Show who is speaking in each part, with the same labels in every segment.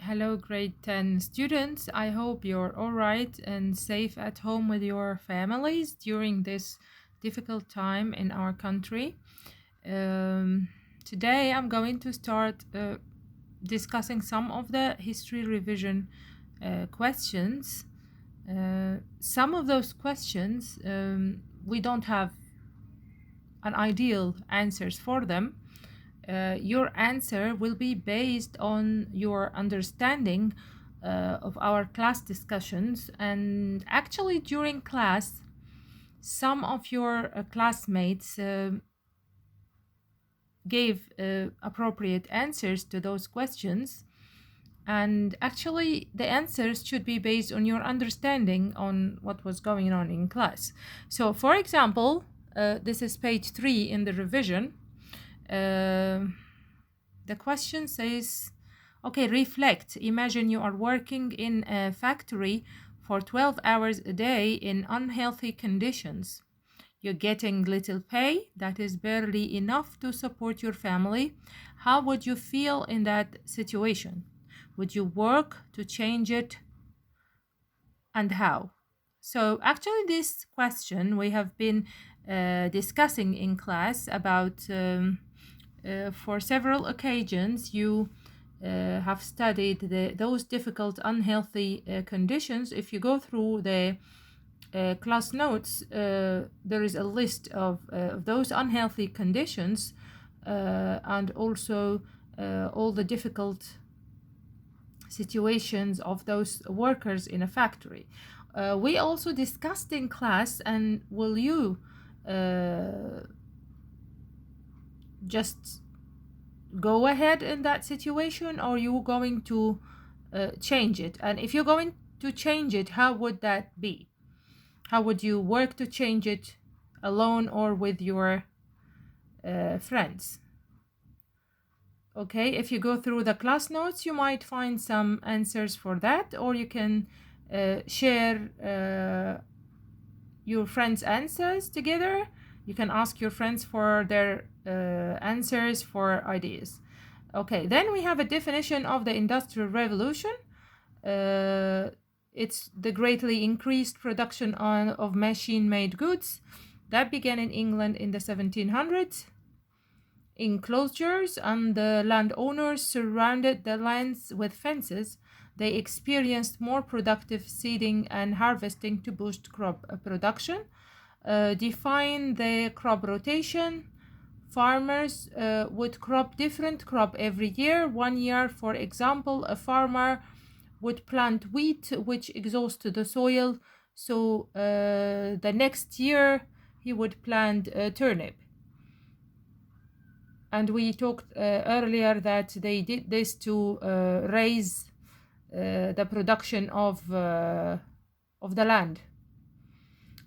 Speaker 1: Hello, grade 10 students. I hope you're all right and safe at home with your families during this difficult time in our country. Um, Today, I'm going to start discussing some of the history revision questions. Some of those questions we don't have an ideal answers for them. Your answer will be based on your understanding of our class discussions. And actually, during class, some of your classmates gave appropriate answers to those questions. And actually, the answers should be based on your understanding on what was going on in class. So, for example, this is page 3 in the revision. The question says, okay, reflect. Imagine you are working in a factory for 12 hours a day in unhealthy conditions. You're getting little pay, that is barely enough to support your family. How would you feel in that situation? Would you work to change it, and how? So actually this question we have been discussing in class about for several occasions. You have studied those difficult unhealthy conditions. If you go through the class notes, there is a list of those unhealthy conditions and also all the difficult situations of those workers in a factory. We also discussed in class, and will you just go ahead in that situation, or you going to change it? And if you're going to change it, how would that be? How would you work to change it, alone or with your friends? Okay, if you go through the class notes, you might find some answers for that, or you can share your friends' answers together. You can ask your friends for their answers for ideas. Okay, then we have a definition of the Industrial Revolution. It's the greatly increased production of machine-made goods that began in England in the 1700s. Enclosures and the landowners surrounded the lands with fences. They experienced more productive seeding and harvesting to boost crop production. Define the crop rotation. Farmers would crop different crop every year. One year, for example, a farmer would plant wheat, which exhausts the soil. So the next year he would plant turnip. And we talked earlier that they did this to raise the production of the land.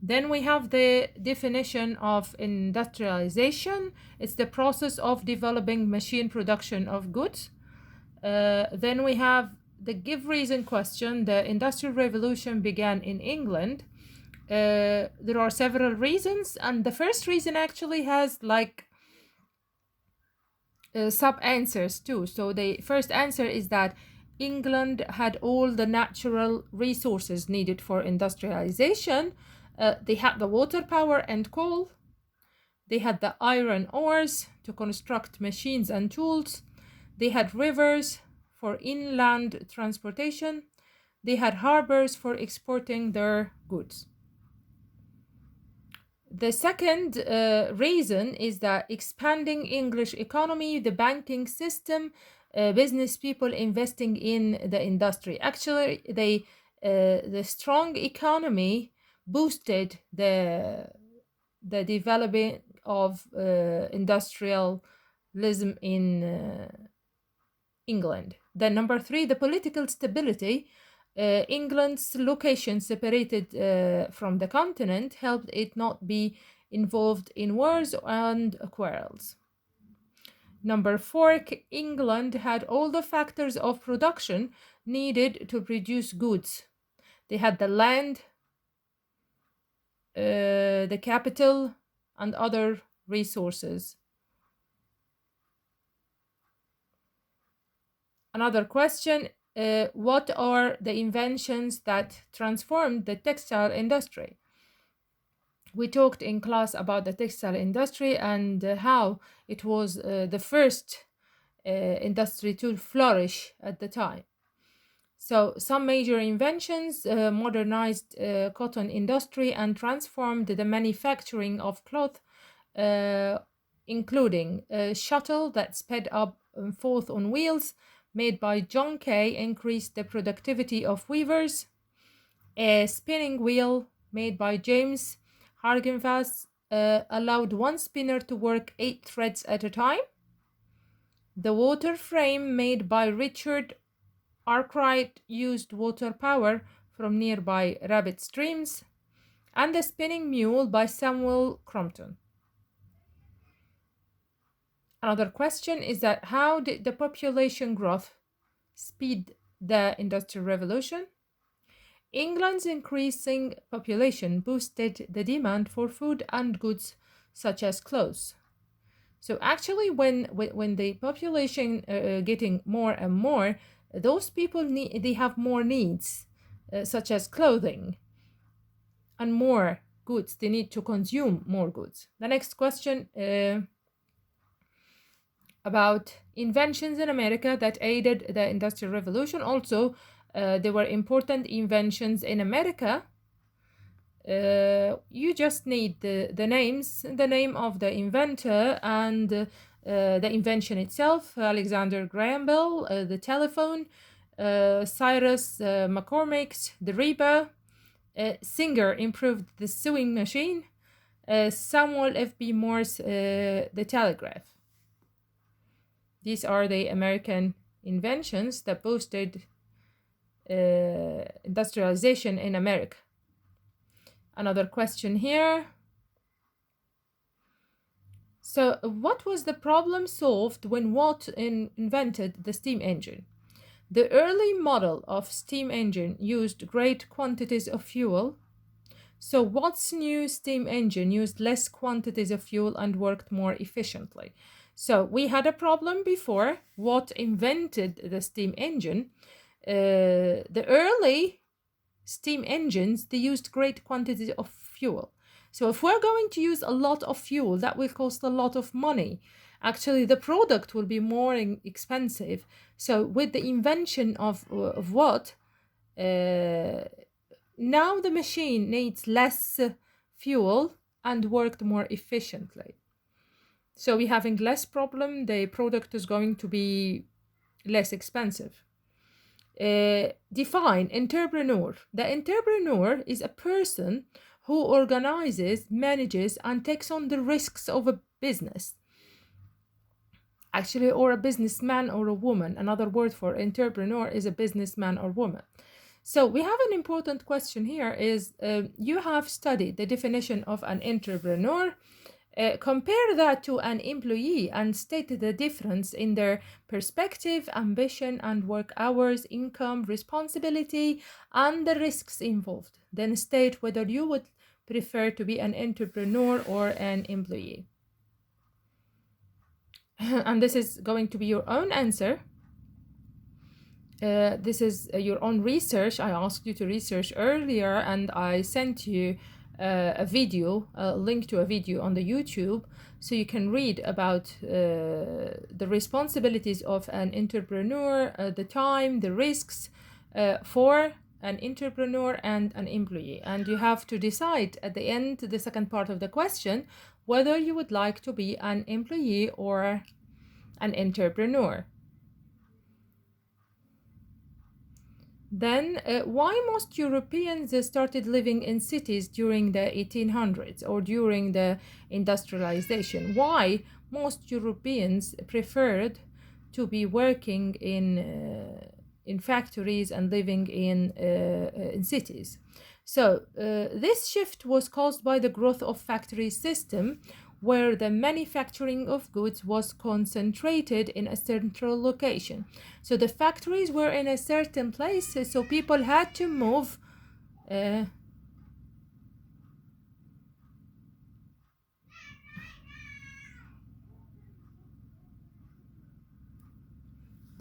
Speaker 1: Then we have the definition of industrialization. It's the process of developing machine production of goods. Then we have the give reason question. The Industrial Revolution began in England. There are several reasons, and the first reason actually has like sub answers too. So the first answer is that England had all the natural resources needed for industrialization. They had the water power and coal. They had the iron ores to construct machines and tools. They had rivers for inland transportation. They had harbors for exporting their goods. The second reason is that expanding English economy, the banking system, business people investing in the industry. Actually, the strong economy boosted the development of industrialism in England. Then number 3, the political stability. England's location separated from the continent helped it not be involved in wars and quarrels. Number 4, England had all the factors of production needed to produce goods. They had the land, the capital, and other resources. Another question, what are the inventions that transformed the textile industry? We talked in class about the textile industry and how it was the first industry to flourish at the time. So some major inventions modernized cotton industry and transformed the manufacturing of cloth, uh, including a shuttle that sped up and forth on wheels made by John Kay increased the productivity of weavers. A spinning wheel made by James Hargenfass allowed one spinner to work 8 threads at a time. The water frame made by Richard Arkwright used water power from nearby rapid streams, and the spinning mule by Samuel Crompton. Another question is that how did the population growth speed the Industrial Revolution? England's increasing population boosted the demand for food and goods such as clothes. So actually, when the population getting more and more, those people they have more needs, such as clothing, and more goods. They need to consume more goods. The next question about inventions in America that aided the Industrial Revolution. Also, there were important inventions in America. You just need the name of the inventor and the invention itself. Alexander Graham Bell, the telephone, Cyrus McCormick's the Reba, Singer improved the sewing machine, Samuel F.B. Morse the telegraph. These are the American inventions that boosted industrialization in America. Another question here. So, what was the problem solved when Watt invented the steam engine? The early model of steam engine used great quantities of fuel. So, Watt's new steam engine used less quantities of fuel and worked more efficiently. So, we had a problem before Watt invented the steam engine. The early steam engines, they used great quantities of fuel. So if we're going to use a lot of fuel, that will cost a lot of money. Actually, the product will be more expensive. So with the invention of Watt, now the machine needs less fuel and worked more efficiently. So we're having less problem. The product is going to be less expensive. Define entrepreneur. The entrepreneur is a person who organizes, manages, and takes on the risks of a business. Actually, or a businessman or a woman. Another word for entrepreneur is a businessman or woman. So we have an important question here is you have studied the definition of an entrepreneur. Compare that to an employee and state the difference in their perspective, ambition, and work hours, income, responsibility, and the risks involved. Then state whether you would prefer to be an entrepreneur or an employee. And this is going to be your own answer. This is your own research. I asked you to research earlier, and I sent you a video, a link to a video on the YouTube, so you can read about the responsibilities of an entrepreneur, the time, the risks for an entrepreneur and an employee. And you have to decide at the end, the second part of the question, whether you would like to be an employee or an entrepreneur. Then, why most Europeans started living in cities during the 1800s or during the industrialization? Why most Europeans preferred to be working in factories and living in cities? So, this shift was caused by the growth of factory system, where the manufacturing of goods was concentrated in a central location. So the factories were in a certain place, so people had to move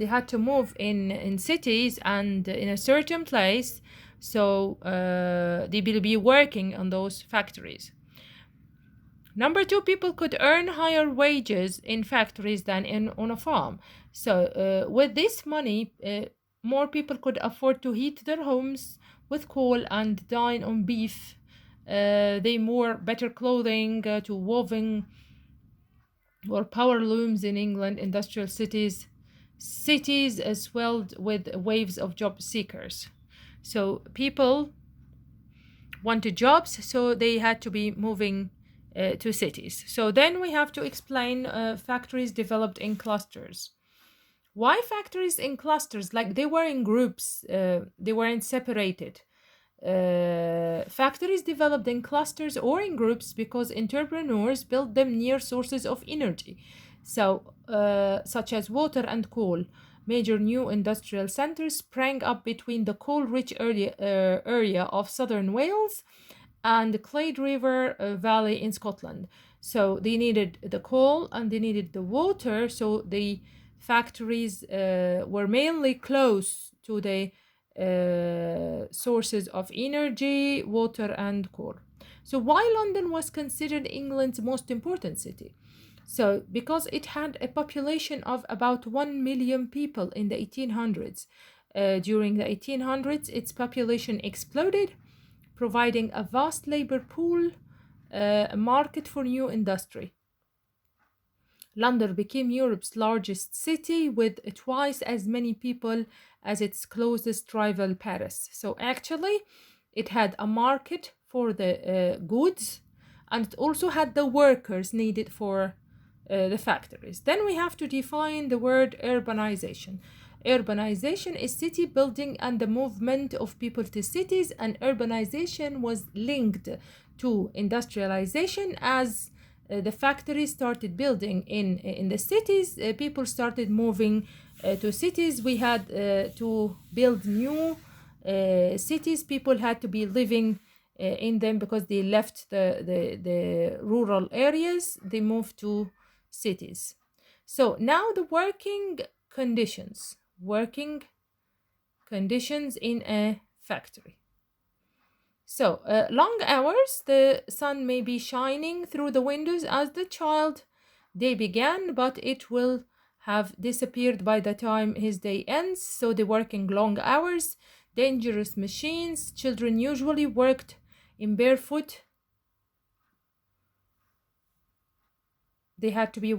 Speaker 1: they had to move in cities and in a certain place, so they will be working on those factories. Number two, people could earn higher wages in factories than on a farm. So with this money, more people could afford to heat their homes with coal and dine on beef. They wore better clothing to woven or power looms in England, industrial cities. Cities swelled with waves of job seekers. So people wanted jobs, so they had to be moving to cities. So then we have to explain factories developed in clusters. Why factories in clusters? Like they were in groups, they weren't separated. Factories developed in clusters or in groups because entrepreneurs built them near sources of energy, so such as water and coal. Major new industrial centers sprang up between the coal-rich area of southern Wales and the Clyde River Valley in Scotland. So they needed the coal and they needed the water, so the factories were mainly close to the sources of energy, water, and coal. So, why London was considered England's most important city? So, because it had a population of about 1 million people in the 1800s. During the 1800s, its population exploded, providing a vast labor pool, a market for new industry. London became Europe's largest city with twice as many people as its closest rival, Paris. So actually, it had a market for the goods, and it also had the workers needed for the factories. Then we have to define the word urbanization. Urbanization is city building and the movement of people to cities, and urbanization was linked to industrialization. As the factories started building in the cities, people started moving to cities. We had to build new cities. People had to be living in them because they left the rural areas. They moved to cities. So now the working conditions in a factory. So, long hours, the sun may be shining through the windows as the child day began, but it will have disappeared by the time his day ends. So, the working long hours, dangerous machines, children usually worked in barefoot. They had to be